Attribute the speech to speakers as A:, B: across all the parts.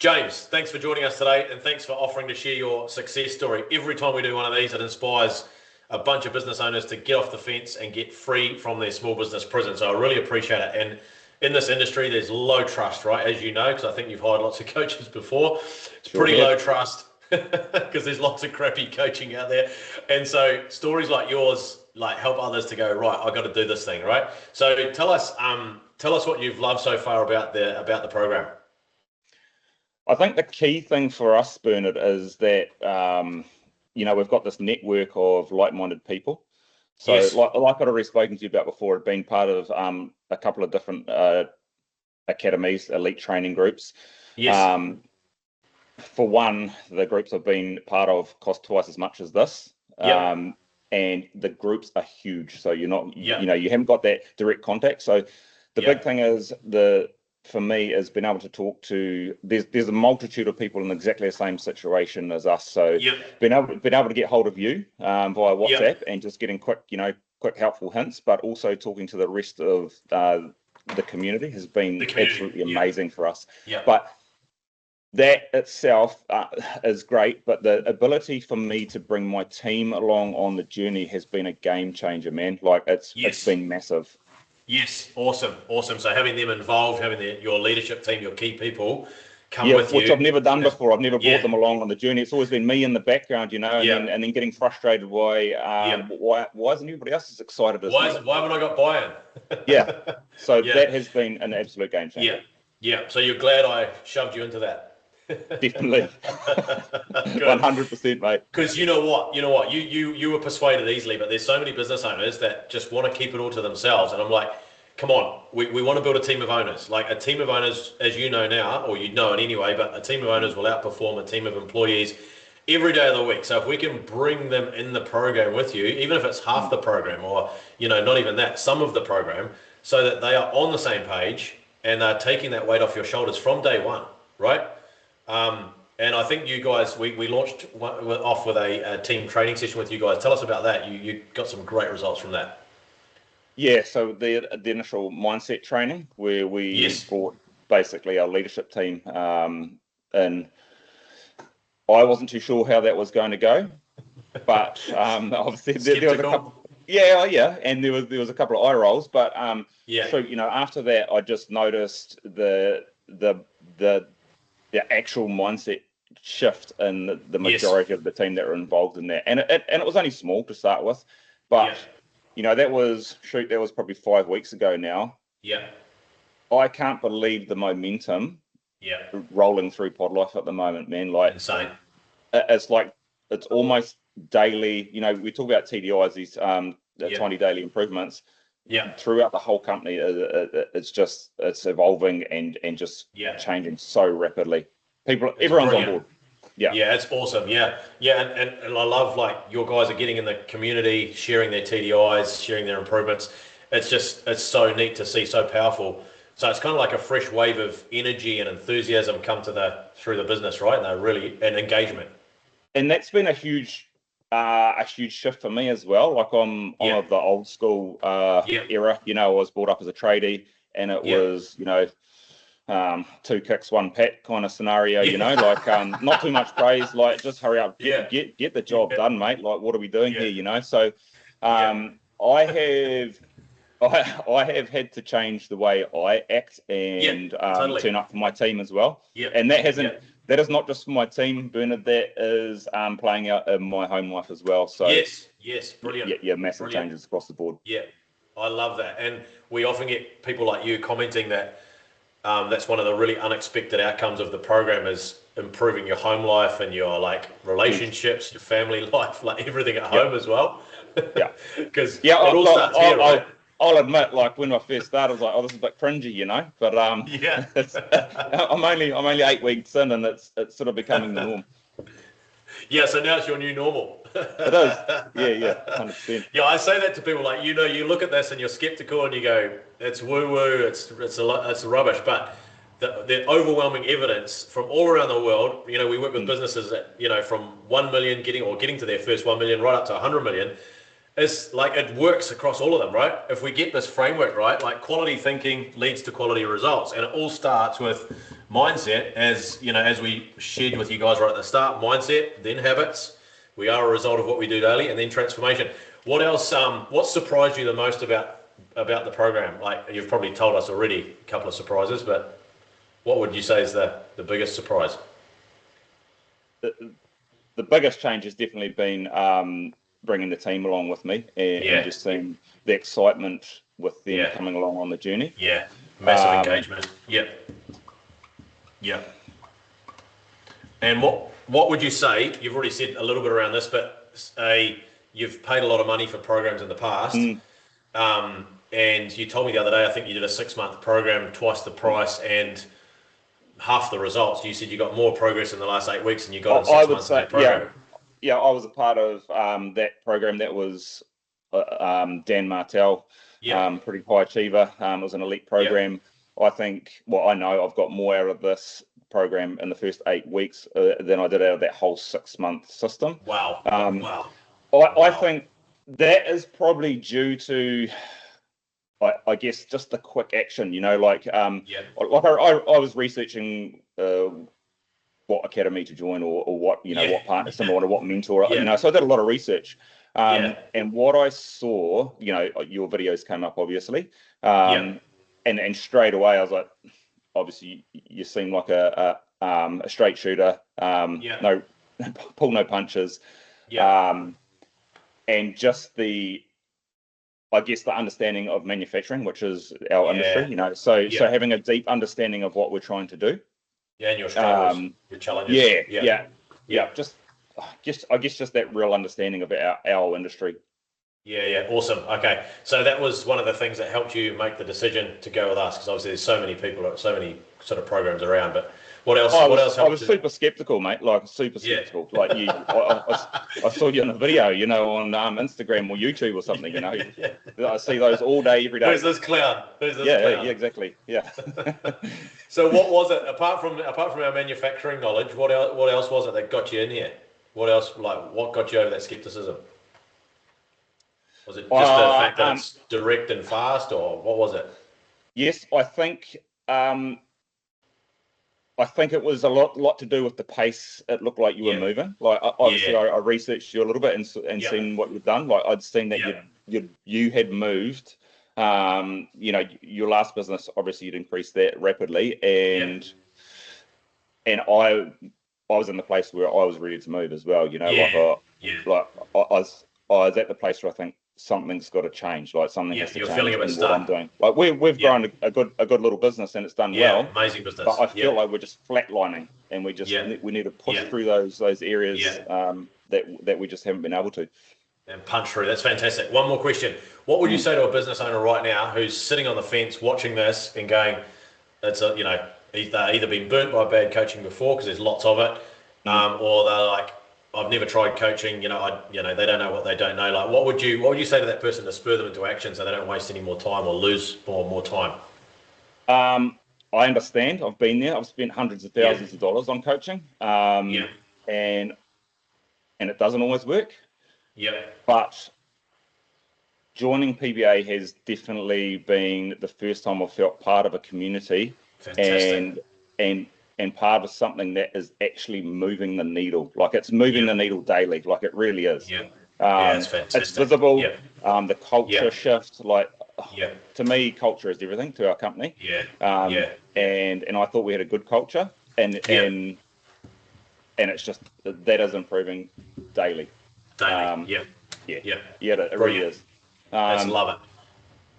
A: James, thanks for joining us today and thanks for offering to share your success story. Every time we do one of these, it inspires a bunch of business owners to get off the fence and get free from their small business prison. So I really appreciate it. And in this industry, there's low trust, right? As you know, because I think you've hired lots of coaches before. It's pretty low trust because there's lots of crappy coaching out there. And so stories like yours like help others to go, right, I've got to do this thing, right? So tell us what you've loved so far about the program.
B: I think the key thing for us, Bernard, is that we've got this network of like-minded people. So,
A: yes.
B: like I'd already spoken to you about before, I've been part of a couple of different academies, elite training groups.
A: Yes.
B: For one, the groups I've been part of cost twice as much as this.
A: Yep.
B: And the groups are huge. So you're not, you haven't got that direct contact. So the big thing is for me is being able to talk to there's a multitude of people in exactly the same situation as us. So being able to get hold of you via WhatsApp and just getting quick helpful hints, but also talking to the rest of the community has been absolutely amazing for us. But that itself is great, but the ability for me to bring my team along on the journey has been a game changer, man. Like it's been massive.
A: Yes, awesome. So having them involved, having your leadership team, your key people come with you.
B: Which I've never done before. I've never brought them along on the journey. It's always been me in the background, and then getting frustrated why isn't everybody else as excited as me?
A: Why haven't I got buy-in?
B: So that has been an absolute game changer.
A: Yeah. So you're glad I shoved you into that.
B: Definitely. 100%, mate.
A: Because you know what, you were persuaded easily, but there's so many business owners that just want to keep it all to themselves. And I'm like, come on, we want to build a team of owners. Like a team of owners, as you know now, or you know it anyway, but a team of owners will outperform a team of employees every day of the week. So if we can bring them in the program with you, even if it's half the program or, not even that, some of the program, so that they are on the same page and they're taking that weight off your shoulders from day one, right? And I think you guys, we launched off with a team training session with you guys. Tell us about that. You got some great results from that.
B: Yeah, so the initial mindset training where we brought basically our leadership team, and I wasn't too sure how that was going to go, but obviously there was a couple. And there was a couple of eye rolls, but so after that I just noticed the actual mindset shift in the majority of the team that were involved in that, and it was only small to start with, but that was probably 5 weeks ago now. I can't believe the momentum rolling through Pod Life at the moment, man. Like
A: insane.
B: It's almost daily. We talk about TDIs, these tiny daily improvements. Throughout the whole company, it's evolving and just changing so rapidly. Everyone's on board.
A: It's awesome. And I love like your guys are getting in the community, sharing their TDIs, sharing their improvements. It's so neat to see, so powerful. So it's kind of like a fresh wave of energy and enthusiasm come through the business, right? And engagement.
B: And that's been a huge shift for me as well. Like I'm of the old school era. I was brought up as a tradie, and it was 2 kicks, 1 pat kind of scenario. Like not too much praise. Like just hurry up, get the job done, mate. Like what are we doing here? So I have had to change the way I act and turn up for my team as well. And that is not just for my team, Bernard, that is playing out in my home life as well. So
A: yes, brilliant.
B: Massive changes across the board.
A: I love that. And we often get people like you commenting that that's one of the really unexpected outcomes of the program is improving your home life and your like relationships, your family life, like everything at home as well. Because it all starts here, right?
B: I'll admit, like when I first started, I was like, "Oh, this is a bit cringy," But I'm only 8 weeks in, and it's sort of becoming the norm.
A: So now it's your new normal.
B: It is. 100%.
A: I say that to people like, you look at this and you're skeptical and you go, it's woo-woo, it's rubbish. But the overwhelming evidence from all around the world, we work with businesses that, from 1 million getting to their first 1 million right up to 100 million. It's like it works across all of them, right? If we get this framework right, like quality thinking leads to quality results, and it all starts with mindset, as you know, as we shared with you guys right at the start. Mindset, then habits. We are a result of what we do daily, and then transformation. What else? What surprised you the most about the program? Like you've probably told us already a couple of surprises, but what would you say is the biggest surprise?
B: The biggest change has definitely been bringing the team along with me and just seeing the excitement with them coming along on the journey.
A: Yeah, massive engagement. Yep. And what would you say? You've already said a little bit around this, but you've paid a lot of money for programs in the past. And you told me the other day, I think you did a 6-month program, twice the price and half the results. You said you got more progress in the last 8 weeks than you got in 6 months in that program.
B: Yeah, I was a part of that program. That was Dan Martell, pretty high achiever. It was an elite program. I think, I know I've got more out of this program in the first 8 weeks than I did out of that whole 6-month system.
A: Wow.
B: I think that is probably due to, I guess, just the quick action, like I was researching what academy to join or what, what partner someone or what mentor, so I did a lot of research. And what I saw, your videos came up, obviously. And straight away I was like, obviously you seem like a straight shooter, no pull no punches. And just I guess the understanding of manufacturing, which is our industry, so having a deep understanding of what we're trying to do.
A: Yeah, and your struggles, your challenges.
B: Just I guess just that real understanding of our industry.
A: Yeah, awesome. Okay, so that was one of the things that helped you make the decision to go with us, because obviously there's so many people, so many sort of programs around. But what else?
B: I
A: helped
B: was super skeptical, mate. Like super skeptical. Like you, I saw you in a video, on Instagram or YouTube or something. I see those all day, every day.
A: Who's this clown? Clown?
B: Yeah, exactly. Yeah.
A: So what was it apart from our manufacturing knowledge? What else was it that got you in here? What else? Like what got you over that skepticism? Was it just the fact that it's direct and fast, or what was it?
B: Yes, I think it was a lot to do with the pace. It looked like you were moving. Like obviously, I researched you a little bit and seen what you've done. Like I'd seen that you had moved. Your last business, obviously, you'd increased that rapidly, and I was in the place where I was ready to move as well. I was at the place where I think something's got to change. Like something has to change in what I'm doing. Like we've grown a good little business and it's done well.
A: Amazing business.
B: But I feel like we're just flatlining, and we need to push through those areas that we just haven't been able to.
A: And punch through. That's fantastic. One more question. What would you say to a business owner right now who's sitting on the fence watching this and going, it's either been burnt by bad coaching before because there's lots of it, or they're like, I've never tried coaching, they don't know what they don't know. Like, what would you say to that person to spur them into action so they don't waste any more time or lose more time?
B: I understand. I've been there. I've spent hundreds of thousands of dollars on coaching. And it doesn't always work. But joining PBA has definitely been the first time I've felt part of a community. Fantastic. And part of something that is actually moving the needle. Like it's moving the needle daily. Like it really is.
A: It's fantastic.
B: It's visible. The culture shift. Like to me, culture is everything to our company. And I thought we had a good culture, and it's just that is improving daily. It really is.
A: I love it.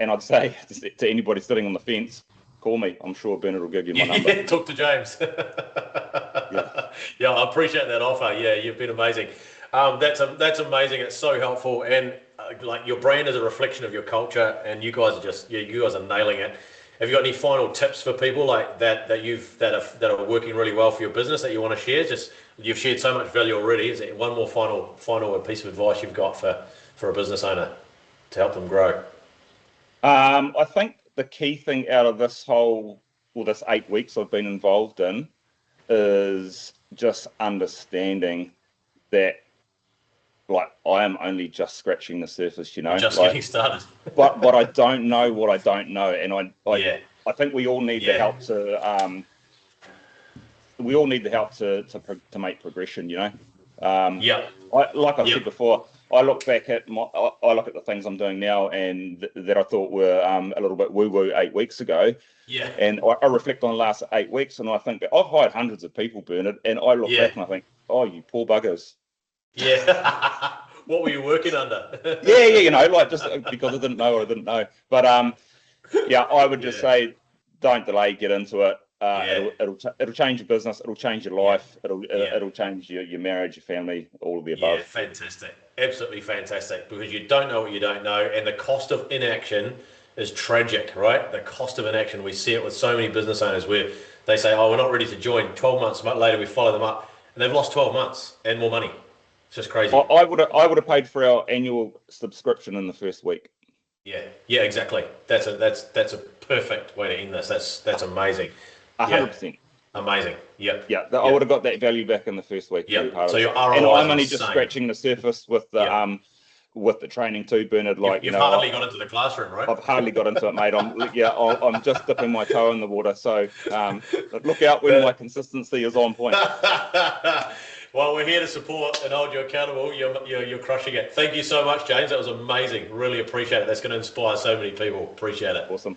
B: And I'd say to anybody sitting on the fence, call me. I'm sure Bernard will give you my number.
A: Talk to James. I appreciate that offer. Yeah, you've been amazing. That's amazing. It's so helpful, and like your brand is a reflection of your culture, and you guys are nailing it. Have you got any final tips for people like that are working really well for your business that you want to share? Just you've shared so much value already. Is there one more final piece of advice you've got for a business owner to help them grow?
B: I think the key thing out of this this 8 weeks I've been involved in is just understanding that like I am only just scratching the surface, you know.
A: Just
B: like,
A: getting started.
B: but I don't know what I don't know, and
A: Yeah.
B: I think we all need the help to to make progression, you know.
A: Yeah.
B: Like I said before, I look back at I look at the things I'm doing now, and that I thought were a little bit woo woo 8 weeks ago.
A: Yeah.
B: And I reflect on the last 8 weeks, and I think that I've hired hundreds of people, Bernard, and I look back and I think, oh, you poor buggers.
A: Yeah. What were you working under?
B: Yeah, you know, like just because I didn't know what I didn't know. But yeah, I would just say, don't delay, get into it. It'll change your business. It'll change your life. It'll change your marriage, your family, all of the above.
A: Yeah, fantastic. Absolutely fantastic. Because you don't know what you don't know, and the cost of inaction is tragic, right? The cost of inaction. We see it with so many business owners where they say, "Oh, we're not ready to join." 12 months later, we follow them up, and they've lost 12 months and more money. It's just crazy.
B: I would have paid for our annual subscription in the first week.
A: Yeah, exactly. That's a perfect way to end this. That's amazing.
B: 100%.
A: Amazing. Yep.
B: Yeah, I would have got that value back in the first week.
A: Yeah. So your ROI
B: and I'm only just scratching the surface with the training too, Bernard. Like
A: you've hardly got into the classroom, right?
B: I've hardly got into it, mate. I'm just dipping my toe in the water. So look out when my consistency is on point.
A: Well, we're here to support and hold you accountable. You're crushing it. Thank you so much, James. That was amazing. Really appreciate it. That's going to inspire so many people. Appreciate it.
B: Awesome.